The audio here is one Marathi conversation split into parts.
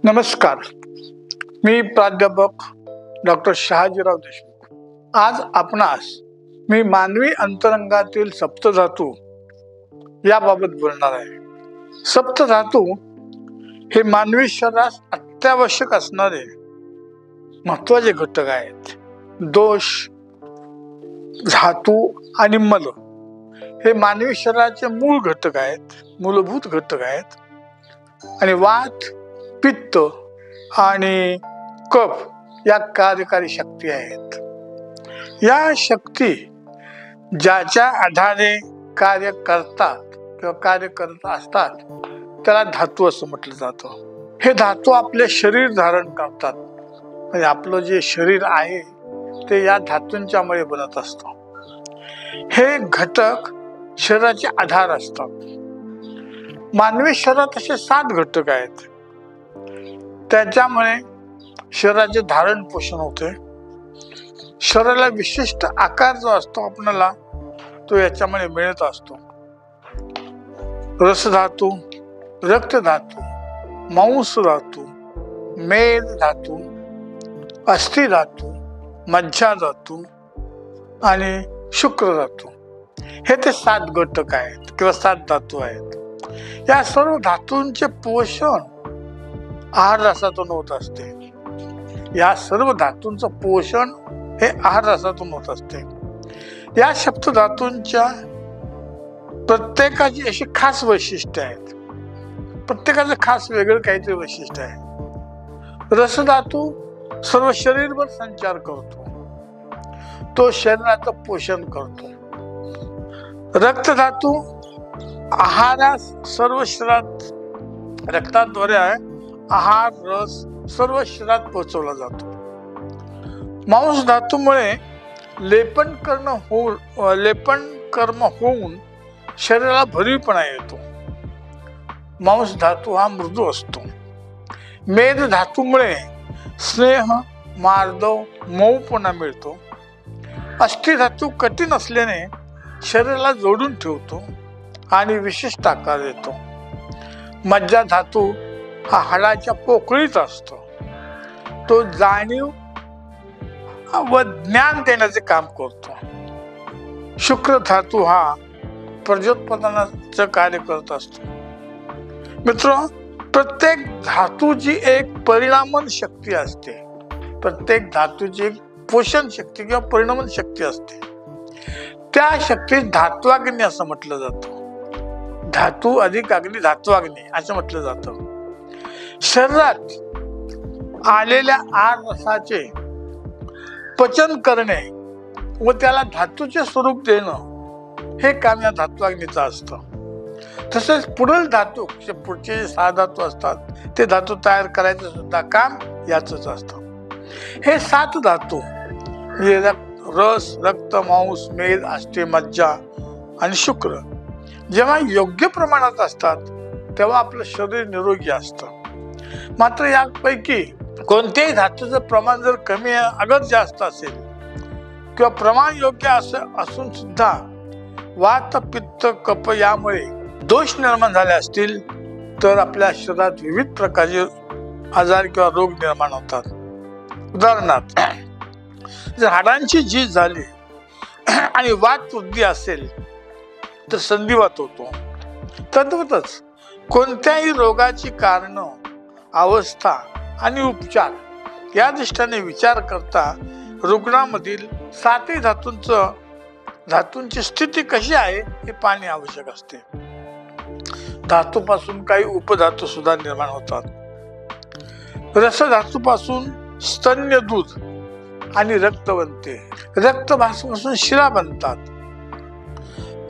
नमस्कार, मी प्राध्यापक डॉक्टर शहाजीराव देशमुख. आज आपणास मी मानवी अंतरंगातील सप्तधातू याबाबत बोलणार आहे. सप्तधातू हे मानवी शरीरास अत्यावश्यक असणारे महत्वाचे घटक आहेत. दोष, धातू आणि मल हे मानवी शरीराचे मूळ घटक आहेत, मूलभूत घटक आहेत. आणि वात, पित्त आणि कफ या कार्यकारी शक्ती आहेत. या शक्ती ज्याच्या आधारे कार्य करतात किंवा कार्य करत असतात त्याला धातू असं म्हटलं जातं. हे धातू आपले शरीर धारण करतात. म्हणजे आपलं जे शरीर आहे ते या धातूंच्यामुळे बनत असतं. हे घटक शरीराचे आधार असतात. मानवी शरीरात असे 7 घटक आहेत. त्याच्यामुळे शरीराचे धारण पोषण होते. शरीराला विशिष्ट आकार जो असतो आपल्याला तो याच्यामुळे मिळत असतो. रसधातू, रक्तधातू, मांसधातू, मेद धातू, अस्थिधातू, मज्जाधातू आणि शुक्रधातू हे ते 7 घटक आहेत किंवा 7 धातू आहेत. या सर्व धातूंचे पोषण आहार रसातून होत असते. या सर्व धातूंचं पोषण हे आहार रसातून होत असते. या सप्तधातूंच्या प्रत्येकाची अशी खास वैशिष्ट्ये आहेत. प्रत्येकाचं खास वेगळं काहीतरी वैशिष्ट्य आहे. रसधातू सर्व शरीरभर संचार करतो. तो शरीराचं पोषण करतो. रक्तधातू आहारास सर्व शरीरात रक्ताद्वारे आहार रस सर्व शरीरात पोहोचवला जातो. मांस धातूमुळे लेपन कर्म होऊन शरीराला भरीवपणा येतो. मांस धातू हा मृदू असतो. मेद धातूमुळे स्नेह, मार्दव, मऊपणा मिळतो. अस्थि धातू कठीण असल्याने शरीराला जोडून ठेवतो आणि विशिष्ट आकार देतो. मज्जा धातू हा हाडाच्या पोकळीत असतो. तो जाणीव व ज्ञान देण्याचे काम करतो. शुक्र धातू हा प्रजोत्पादनाचं कार्य करत असतो. मित्र, प्रत्येक धातूची एक परिणामन शक्ती असते. प्रत्येक धातूची एक पोषण शक्ती किंवा परिणामन शक्ती असते. त्या शक्तीस धात्वाग्नी असं म्हटलं जातं. धातू अधिक अग्नी, धात्वाग्नी असं म्हटलं जातं. शरीरात आलेल्या आहार रसाचे पचन करणे व त्याला धातूचे स्वरूप देणं हे काम या धात्वाग्नीचं असतं. तसेच पुढील धातू, पुढचे जे 6 धातू असतात ते धातू तयार करायचं सुद्धा काम याचंच असतं. हे 7 धातू म्हणजे रस, रक्त, मांस, मेद, अस्थि, मज्जा आणि शुक्र जेव्हा योग्य प्रमाणात असतात तेव्हा आपलं शरीर निरोगी असतं. मात्र यापैकी कोणत्याही धातूचं प्रमाण जर कमी अगर जास्त असेल किंवा प्रमाण योग्य असून सुद्धा वात, पित्त, कफ यामुळे दोष निर्माण झाले असतील तर आपल्या शरीरात विविध प्रकारचे आजार किंवा रोग निर्माण होतात. उदाहरणार्थ, जर हाडांची झीज झाली आणि वात वृद्धी असेल तर संधिवात होतो. तद्वतच कोणत्याही रोगाची कारण, अवस्था आणि उपचार या दृष्टीने विचार करता रुग्णामधील 7 धातूंची स्थिती कशी आहे हे पाहणे आवश्यक असते. धातूपासून काही उपधातू सुद्धा निर्माण होतात. रसधातूपासून स्तन्य दूध आणि रक्त बनते. रक्तभासूपासून शिरा बनतात.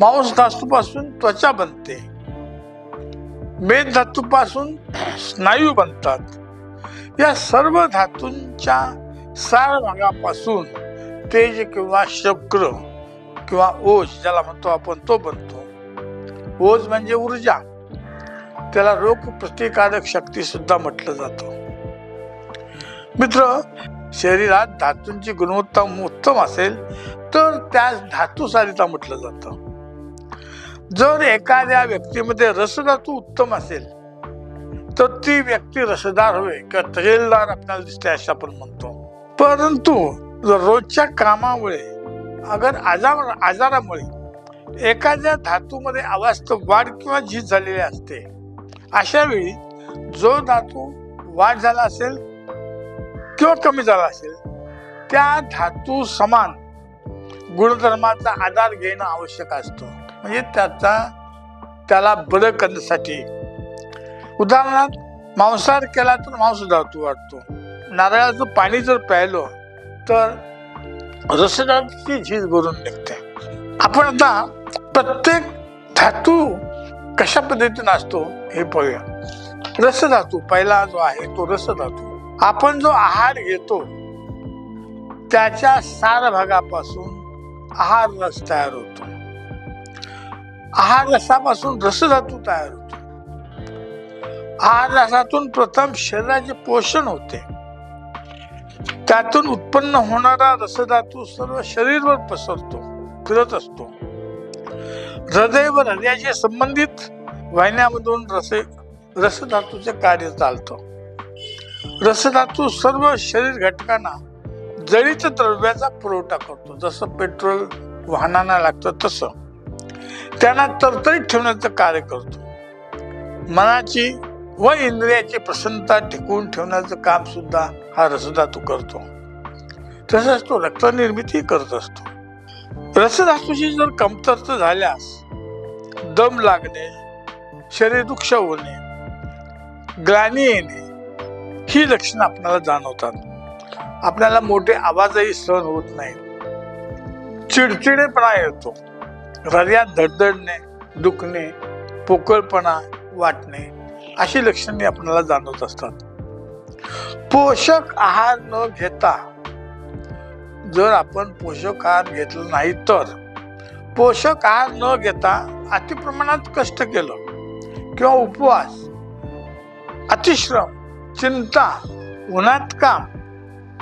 मांस धातूपासून त्वचा बनते. मेद धातूपासून स्नायू बनतात. या सर्व धातूंच्या सार भागापासून तेज किंवा शुक्र किंवा ओज ज्याला म्हणतो आपण तो बनतो. ओज म्हणजे ऊर्जा. त्याला रोग प्रतिकारक शक्ती सुद्धा म्हटलं जातं. मित्र, शरीरात धातूंची गुणवत्ता उत्तम असेल तर त्यास धातुसारिता म्हटलं जातं. जर एखाद्या व्यक्तीमध्ये रसधातू उत्तम असेल तर ती व्यक्ती रसदार होय किंवा तजेलदार आपल्याला दिसते असं आपण म्हणतो. परंतु रोजच्या कामामुळे अगर आजारामुळे एखाद्या धातूमध्ये अवास्तव वाढ किंवा झीज झालेली असते, अशा वेळी जो धातू वाढ झाला असेल किंवा कमी झाला असेल त्या धातू समान गुणधर्माचा आधार घेणं आवश्यक असतं. म्हणजे त्याला बरं करण्यासाठी. उदाहरणार्थ मांसाहार केला तर मांस धातू वाढतो. नारळाचं पाणी जर प्यायलो तर रसधातूची झीज भरून निघते. आपण आता प्रत्येक धातू कशा पद्धतीने असतो हे पाहूया. रसधातू पहिला जो आहे तो रसधातू. आपण जो आहार घेतो त्याच्या सार भागापासून आहार रस तयार होतो. आहार रसापासून रसधातू तयार होतो. आहार रसातून प्रथम शरीराचे पोषण होते. त्यातून उत्पन्न होणारा रसधातू सर्व शरीरभर पसरतो, फिरत असतो. हृदय व हृदयाशी संबंधित वाहिन्यामधून रसधातूचे कार्य चालतं. रसधातू सर्व शरीर घटकांना जळीत द्रव्याचा पुरवठा करतो. जसं पेट्रोल वाहनांना लागतं तसं त्यांना तरतरीत ठेवण्याचं कार्य करतो. मनाची व इंद्रियाची प्रसन्नता टिकवून ठेवण्याचं काम सुद्धा हा रसधातू करतो. तसंच तो रक्त निर्मिती करत असतो. रसधातूची जर कमतरता झाल्यास दम लागणे, शरीर दुःख होणे, ग्लानी येणे ही लक्षणं आपल्याला जाणवतात. आपल्याला मोठे आवाजही सहन होत नाहीत. चिडचिडेपणा येतो. हृदयात धडधडणे, दुखणे, पोकळपणा वाटणे अशी लक्षणे आपल्याला जाणवत असतात. पोषक आहार न घेता जर आपण पोषक आहार घेतला नाही तर पोषक आहार न घेता अतिप्रमाणात कष्ट केलं किंवा उपवास, अतिश्रम, चिंता, उन्हात काम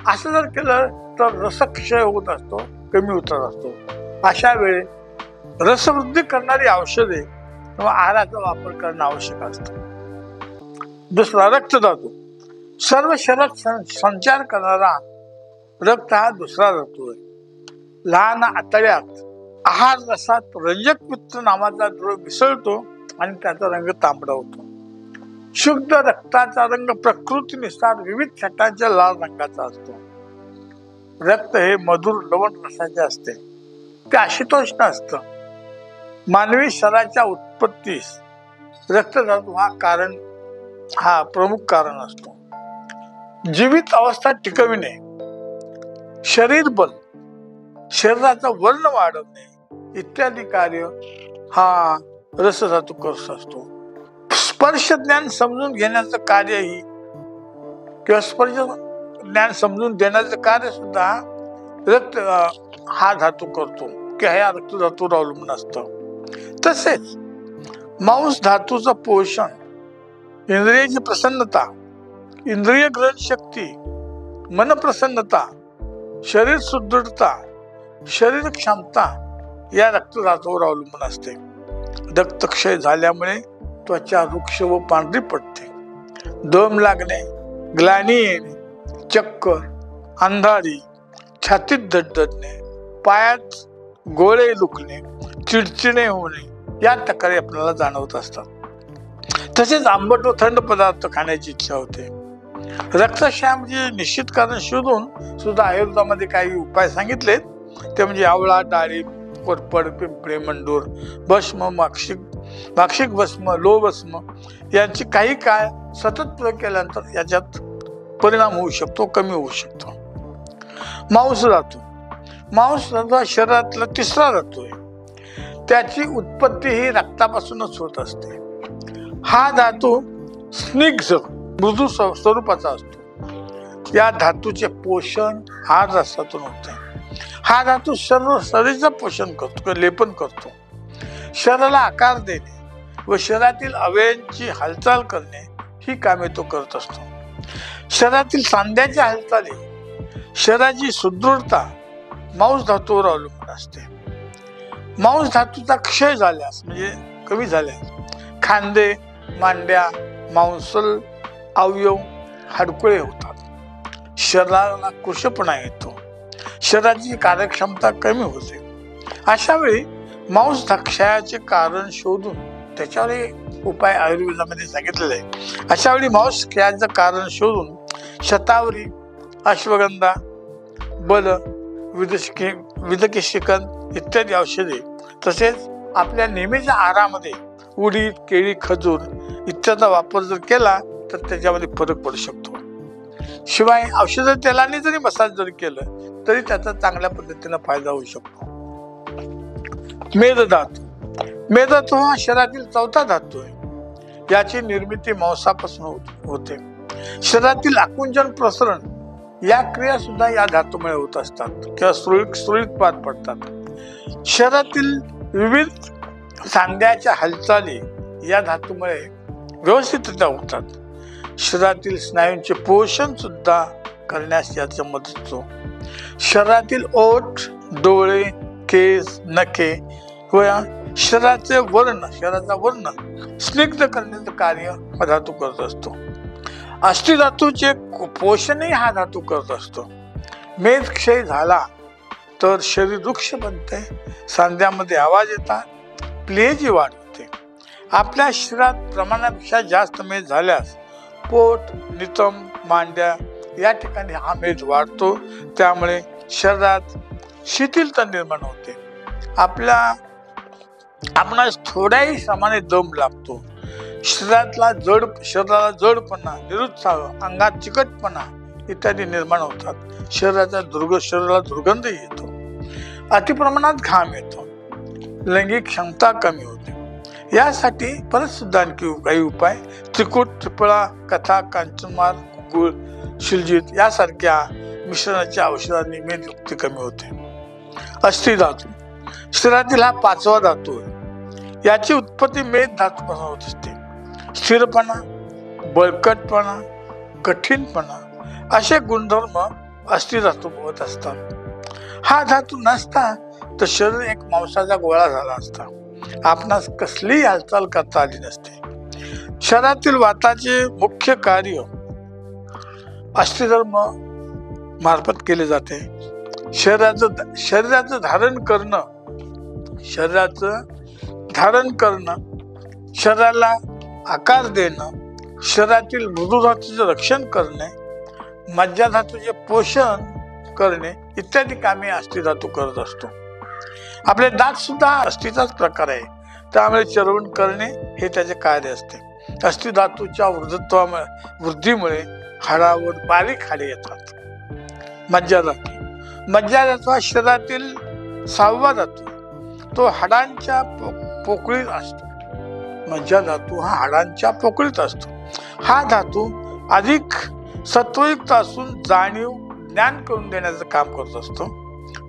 असं जर केलं तर रसक्षय होत असतो, कमी होत असतो. अशा वेळी रसवृद्धी करणारी औषधे किंवा आहाराचा वापर करणं आवश्यक असतं. दुसरा रक्तधातू. सर्व शरीरात संचार करणारा रक्त हा दुसरा धातू आहे. लहान आतड्यात आहार रसात रंजक पित्त नावाचा द्रव मिसळतो आणि त्याचा रंग तांबडा होतो. शुद्ध रक्ताचा रंग प्रकृतीनुसार विविध छटांच्या लाल रंगाचा असतो. रक्त हे मधुर लवण रसाचे असते. ते आशितोष्ण असतं. मानवी शरीराच्या उत्पत्तीस रक्तधातू हा प्रमुख कारण असतो. जीवित अवस्था टिकविणे, शरीर बल, शरीराचा वर्ण वाढवणे इत्यादी कार्य हा रसधातू करत असतो. स्पर्श ज्ञान समजून घेण्याचं कार्यही किंवा स्पर्श ज्ञान समजून देण्याचं कार्य सुद्धा रक्त हा धातू करतो की ह्या रक्तधातूवर अवलंबून असतं. तसेच मांस धातूचं पोषण, इंद्रियाची प्रसन्नता, इंद्रिय ग्रहण शक्ती, मन प्रसन्नता, शरीर सुदृढता, शरीर क्षमता या रक्तधातूवर अवलंबून असते. रक्तक्षय झाल्यामुळे त्वचा वृक्ष व पांढरी पडते. दम लागणे, ग्लानी येणे, चक्कर, अंधारी, छातीत धडधडणे, पायात गोळे दुखणे, चिडचिडे होणे या तक्रारी आपल्याला जाणवत असतात. तसेच आंबट व थंड पदार्थ खाण्याची इच्छा होते. रक्तक्षयाचे निश्चित कारण शोधून सुद्धा आयुर्वेदामध्ये काही उपाय सांगितलेत. ते म्हणजे आवळा, डाळिंब, कोरफड, पिंपळे, मंडूर, भस्म, माक्षिक भस्म, लोह भस्म यांची काही काळ सतत प्रयोग केल्यानंतर याच्यात परिणाम होऊ शकतो, कमी होऊ शकतो. मांस धातू. मांस धातू हा शरीरातला तिसरा धातू आहे. त्याची उत्पत्ती ही रक्तापासूनच होत असते. हा धातू स्निग्ध मृदू स्वरूपाचा असतो. या धातूचे पोषण हा रसातून होते. हा धातू सर्व शरीराचं पोषण करतो, लेपन करतो. शरीराला आकार देणे व शरीरातील अवयवांची हालचाल करणे ही कामे तो करत असतो. शरीरातील सांध्याच्या हालचाली, शरीराची सुदृढता मांस धातूवर अवलंबून असते. मांस धातूचा क्षय झाल्यास म्हणजे कमी झाल्यास खांदे, मांड्या, मांसल अवयव हडकुळे होतात, शरीराला कृशपणा येतो, शरीराची कार्यक्षमता कमी होते. अशा वेळी मांस क्षयाचे कारण शोधून त्याच्यावर उपाय आयुर्वेदामध्ये सांगितलेले आहे. अशा वेळी मांस क्षयाचं कारण शोधून शतावरी, अश्वगंधा, बल, विदकेशिकन इत्यादी औषधे, तसेच आपल्या नेहमीच्या आहारामध्ये उडीद, केळी, खजूर इत्यादीचा वापर जर केला तर त्याच्यामध्ये फरक पडू शकतो. शिवाय औषध तेलाने जरी मसाज जरी केलं तरी त्याचा चांगल्या पद्धतीने फायदा होऊ शकतो. मेदधातू. मेदधातू हा शरीरातील चौथा धातू आहे. याची निर्मिती मांसापासून होते. शरीरातील आकुंचन, प्रसरण या क्रिया सुद्धा या धातूमुळे होत असतात किंवा सुरळीत पार पडतात. शरीरातील विविध सांध्याच्या हालचाली या धातूमुळे व्यवस्थितरित्या होतात. शरीरातील स्नायूंचे पोषण सुद्धा करण्यास याचा मदत होतो. शरीरातील ओठ, डोळे, केस, नखे व शरीराचा वर्ण स्निग्ध करण्याचं कार्य हा धातू करत असतो. अस्थिधातूचे पोषणही हा धातू करत असतो. मेद क्षय झाला तर शरीर वृक्ष बनते, सांध्यामध्ये आवाज येतात, प्लेजी वाढ होते. आपल्या शरीरात प्रमाणापेक्षा जास्त मेद झाल्यास पोट, नितंब, मांड्या या ठिकाणी हा मेद वाढतो. त्यामुळे शरीरात शिथिलता निर्माण होते. आपणास थोड्याही श्रमाने दम लागतो. शरीराला जडपणा, निरुत्साह, अंगात चिकटपणा इत्यादी निर्माण होतात. शरीराला दुर्गंध येतो. अतिप्रमाणात घाम येतो. लैंगिक क्षमता कमी होते. यासाठी परत सुद्धा आणखी काही उपाय, त्रिकूट, त्रिफळा, कथा, कांचनमार, गुळ, शिलजित यासारख्या मिश्रणाच्या औषधांनी मेदयुक्ती कमी होते. अस्थिधातू शरीरातील हा पाचवा धातू आहे. याची उत्पत्ती मेद धातूपासून होत असते. स्थिरपणा, बळकटपणा, कठीणपणा असे गुणधर्म अस्थिधातू होत असतात. हा धातू नसता तर शरीर एक मांसाचा गोळा झाला असता. आपणास कसलीही हालचाल करता आली नसते. शरीरातील वाताचे मुख्य कार्य अस्थिधर्म मार्फत केले जाते. शरीराचं धारण करणं, शरीराला आकार देणं, शरीरातील मृदुधातूचे रक्षण करणे, मज्जाधातूचे पोषण करणे इत्यादी कामे अस्थिधातू करत असतो. आपले दात सुद्धा अस्थिचाच प्रकार आहे. त्यामुळे चरवण करणे हे त्याचे कार्य असते. अस्थिधातूच्या वृद्धीमुळे हाडावर बारीक हाडे येतात. मज्जाधातू हा शरीरातील 6वा धातू. तो हाडांच्या पोकळीत असतो. मज्जाधातू हा हाडांच्या पोकळीत असतो. हा धातू अधिक सत्वयुक्त असून ज्ञान करून देण्याचं काम करत असतो.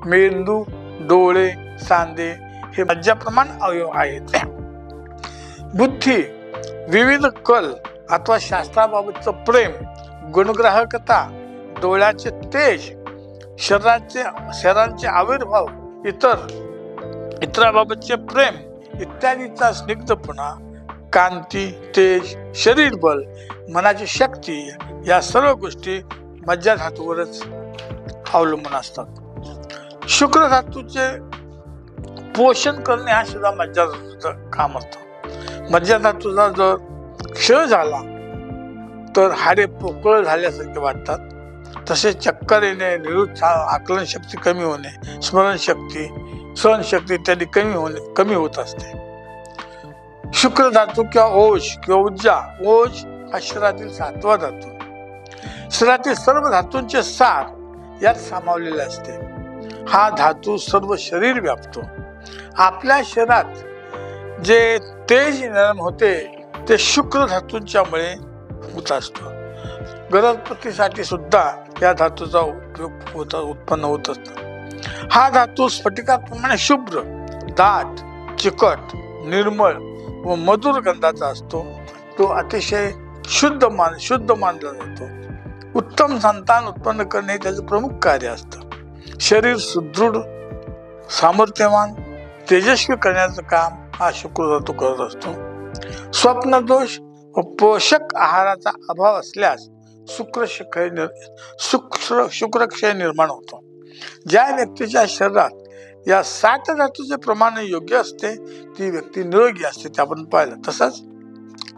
मेंदू, डोळे, सांधे हे मज्जाप्रमाण अवयव आहेत. बुद्धी, विविध कल अथवा शास्त्राबाबतचं प्रेम, गुणग्राहकता, डोळ्याचे तेज, शरीराचे आविर्भाव, इतराबाबतचे प्रेम इत्यादीचा स्निग्धपणा, कांती, तेज, शरीर बल, मनाची शक्ती या सर्व गोष्टी मज्जाधातूवरच अवलंबून असतात. शुक्र धातूचे पोषण करणे हा सुद्धा मज्जाधातूचं काम असतं. मज्जाधातूचा जर क्षय झाला तर हाडे पोकळ झाल्यासारखे वाटतात. तसेच चक्कर येणे, निरुत्साह, आकलन शक्ती कमी होणे, स्मरणशक्ती, सहनशक्ती इत्यादी कमी होत असते. शुक्र धातू किंवा ओज किंवा ऊर्जा, ओज हा शरीरातील 7वा धातू. शरीरातील सर्व धातूंचे सार यात सामावलेले असते. हा धातू सर्व शरीर व्यापतो. आपल्या शरीरात जे तेज निर्माण होते ते शुक्र धातूंच्यामुळे होत असतो. गरजपतीसाठी सुद्धा या धातूचा उपयोग उत्पन्न होत असतो. हा धातू स्फटिकाप्रमाणे शुभ्र, दाट, चिकट, निर्मळ व मधुर गंधाचा असतो. तो अतिशय शुद्ध मानला जातो. उत्तम संतान उत्पन्न करणे हे त्याचं प्रमुख कार्य असतं. शरीर सुदृढ, सामर्थ्यवान, तेजस्वी करण्याचं काम हा शुक्र धातू करत असतो. स्वप्नदोष पोषक आहाराचा अभाव असल्यास शुक्रक्षय निर्माण होतो. ज्या व्यक्तीच्या शरीरात या 7 धातूचे प्रमाण योग्य असते ती व्यक्ती निरोगी असते, ते आपण पाहिलं. तसंच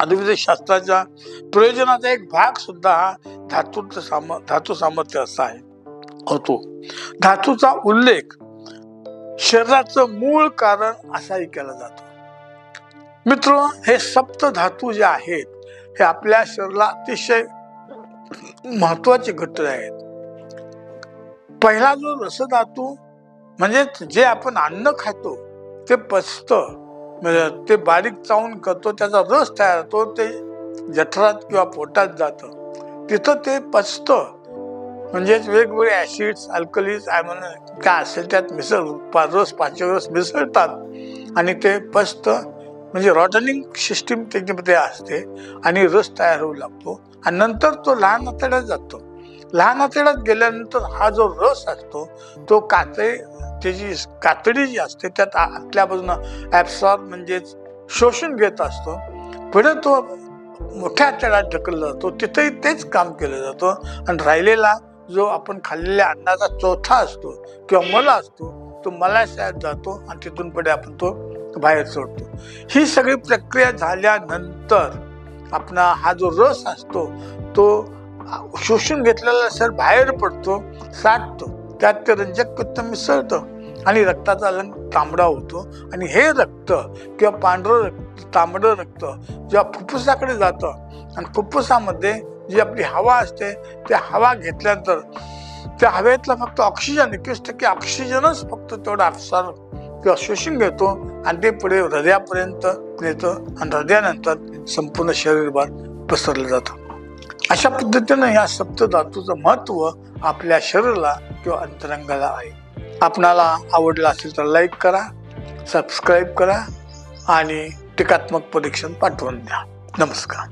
आयुर्वेद शास्त्राच्या प्रयोजनाचा एक भाग सुद्धा हा धातू सामर्थ्य असा आहे होतो. धातूचा उल्लेख शरीराचं मूळ कारण असाही केला जातो. मित्र, हे सप्त धातू जे आहेत हे आपल्या शरीराला अतिशय महत्वाचे घटक आहेत. पहिला जो रसधातू म्हणजे जे आपण अन्न खातो ते पचतं, म्हणजे ते बारीक चावून करतो, त्याचा रस तयार होतो, ते जठरात किंवा पोटात जातं, तिथं ते पचतं. म्हणजेच वेगवेगळे ऍसिड्स, अल्कलीज, काय असेल त्यात रस पाचक मिसळतात आणि ते पचतं. म्हणजे रॉटनिंग सिस्टीम त्याच्यामध्ये असते आणि रस तयार होऊ लागतो आणि नंतर तो लहान आतड्यात जातो. लहान आतड्यात गेल्यानंतर हा जो रस असतो तो त्याची कातडी जी असते त्यात आतल्या बाजूनं ऍब्सॉर्ब म्हणजेच शोषून घेत असतो. पुढे तो मोठ्या आतड्यात ढकलला जातो, तिथेही तेच काम केलं जातं आणि राहिलेला जो आपण खाल्लेल्या अन्नाचा चौथा असतो किंवा मला असतो तो मलाशयात जातो आणि तिथून पुढे आपण तो बाहेर सोडतो. ही सगळी प्रक्रिया झाल्यानंतर आपला हा जो रस असतो तो शोषून घेतलेला सर बाहेर पडतो, साठतो, त्यात ते रंजक पित्त मिसळतं आणि रक्ताचा रंग तांबडा होतो. आणि हे रक्त किंवा पांढरं रक्त, तांबडं रक्त जेव्हा फुफ्फुसाकडे जातं आणि फुफ्फुसामध्ये जी आपली हवा असते त्या हवा घेतल्यानंतर त्या हवेतला फक्त ऑक्सिजन 21% ऑक्सिजनच फक्त तेवढा किंवा शोषून घेतो आणि ते पुढे हृदयापर्यंत नेतो आणि हृदयानंतर संपूर्ण शरीरभर पसरलं जातं. अशा पद्धतीनं या सप्तधातूचं महत्व आपल्या शरीराला किंवा अंतरंगाला आहे. आपणाला आवडलं असेल तर लाईक करा, सबस्क्राईब करा आणि टीकात्मक परीक्षण पाठवून द्या. नमस्कार.